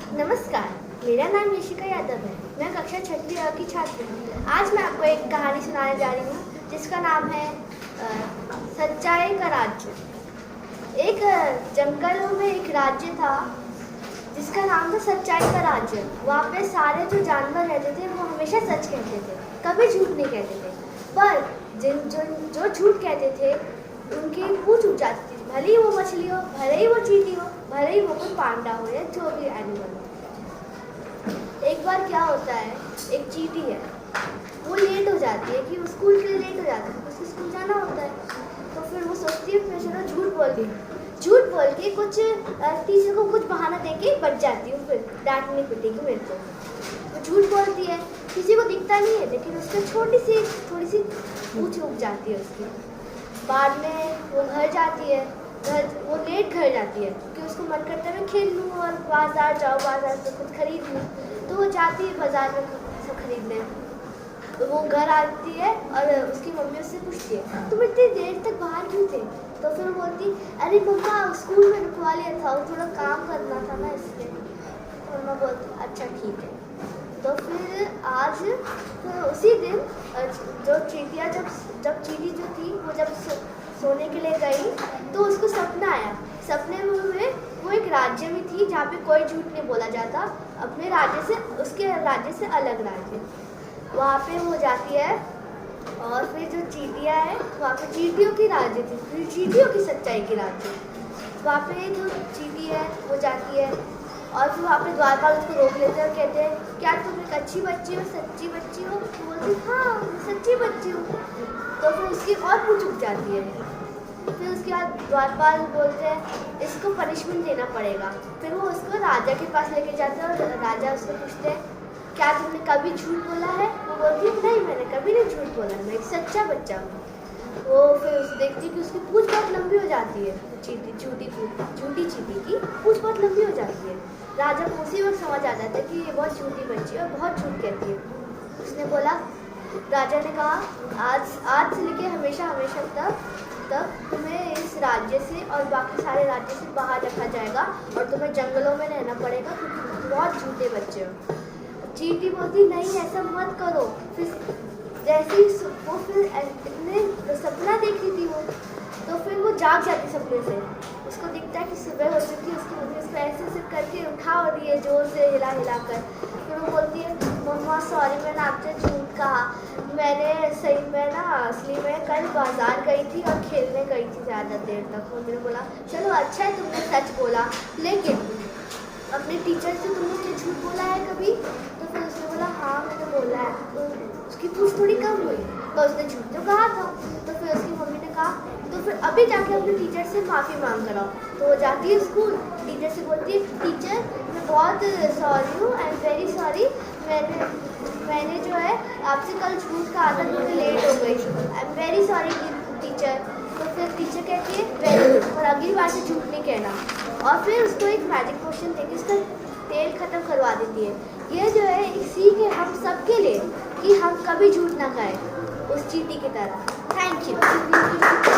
नमस्कार, मेरा नाम यशिका यादव है। मैं कक्षा 6वीं की छात्र हूँ। आज मैं आपको एक कहानी सुनाने जा रही हूँ जिसका नाम है सच्चाई का राज्य। एक जंगलों में एक राज्य था जिसका नाम था सच्चाई का राज्य। वहाँ पे सारे जो जानवर रहते थे वो हमेशा सच कहते थे, कभी झूठ नहीं कहते थे। पर जो झूठ कहते थे उनकी पूंछ उठ जाती थी, भले ही वो मछली हो, भले ही वो चींटी हो, भले ही वो कोई पांडा हो या जो भी एनिमल हो। एक बार क्या होता है, एक चींटी है, वो लेट हो जाती है कि वो स्कूल के लिए लेट हो जाती है, उसको स्कूल जाना होता है। तो फिर वो सोचती है मैं चलो झूठ बोल के कुछ टीचर को कुछ बहाना दे के बच जाती हूँ, फिर डांट नहीं पिटेगी मेरे को। वो झूठ बोलती है, किसी को दिखता नहीं है, लेकिन उससे थोड़ी सी पूंछ उग जाती है उसकी। बाद में वो घर जाती है, वो लेट घर जाती है क्योंकि उसको मन करता है मैं खेल लूँ और बाजार जाओ, बाजार से कुछ खरीद लूँ। तो वो जाती है बाजार में सब खरीदने। तो वो घर आती है और उसकी मम्मी उससे पूछती है तुम इतनी देर तक बाहर क्यों थे? तो फिर वो बोलती अरे मम्मा स्कूल में रुकवा लिया था, वो थोड़ा काम करना था ना इसलिए। तो मम्मा बोलती अच्छा ठीक है। तो फिर आज तो उसी दिन जो चींटियाँ जब चींटी जो थी वो जब सोने के लिए गई तो उसको सपना आया। सपने में वो एक राज्य में थी जहाँ पे कोई झूठ नहीं बोला जाता, अपने राज्य से, उसके राज्य से अलग राज्य। वहाँ पे वो जाती है और फिर जो चींटियाँ हैं वहाँ पे चींटियों की राज्य थी, फिर चींटियों की सच्चाई की राज्य। वहाँ पे जो चींटी है वो जाती है और फिर वहाँ पे द्वारपाल उसको रोक लेते हैं और कहते हैं क्या तुम एक अच्छी बच्ची हो, सच्ची बच्ची हो? तो बोलती हाँ मैं सच्ची बच्ची हूँ। तो फिर उसकी और पूंछ उठ जाती है। फिर उसके बाद द्वारपाल बोलते हैं इसको पनिशमेंट देना पड़ेगा। फिर वो उसको राजा के पास लेके जाते हैं और राजा उसको पूछते हैं क्या तुमने कभी झूठ बोला है? वो बोलती है नहीं मैंने कभी नहीं झूठ बोला, मैं एक सच्चा बच्चा हूँ। वो फिर उसे देखती है कि उसकी पूंछ बहुत लंबी हो जाती है, झूठी चींटी की पूंछ बहुत लंबी हो जाती है। राजा को उसी वक्त समझ आ जाता है कि ये बहुत झूठी बच्ची है और बहुत झूठ कहती है। उसने बोला, राजा ने कहा आज से लेके हमेशा तक तुम्हें इस राज्य से और बाकी सारे राज्य से बाहर रखा जाएगा और तुम्हें जंगलों में रहना पड़ेगा क्योंकि तुम बहुत झूठे बच्चे हो। चींटी बोलती नहीं ऐसा मत करो। फिर जैसे ही वो फिर इतने सपना देखी थी वो, तो फिर वो जाग जाती सपने से। उसको दिखता है कि सुबह हो चुकी है, उसकी मम्मी उसको ऐसे करके उठा रही है जोर से हिला कर। फिर वो बोलती है मम्मा सॉरी मैंने आपसे झूठ कहा, असली में कल बाजार गई थी और खेलने गई थी ज़्यादा देर तक। मम्मी ने बोला चलो अच्छा है तुमने सच बोला, लेकिन अपने टीचर से तुमने क्या झूठ बोला है कभी? तो फिर उसने बोला हाँ मैंने बोला है। तो उसकी पूंछ थोड़ी कम हुई, तो उसने झूठ तो कहा था। तो फिर उसकी मम्मी ने कहा तो फिर अभी जाके अपने टीचर से माफ़ी मांग कर आओ। तो वो जाती है स्कूल, टीचर से बोलती है टीचर मैं बहुत सॉरी हूँ, आई एम वेरी सॉरी, मैंने जो है आपसे कल झूठ कहा था क्योंकि लेट हो गई, I am very sorry teacher. तो फिर टीचर कहती है वेरी गुड और अगली बार से झूठ नहीं कहना। और फिर उसको एक मैजिक पोशन देकर उसका तेल खत्म करवा देती है। ये जो है एक सीख है हम सबके लिए कि हम कभी झूठ ना खाएं उस चींटी की तरह। Thank you.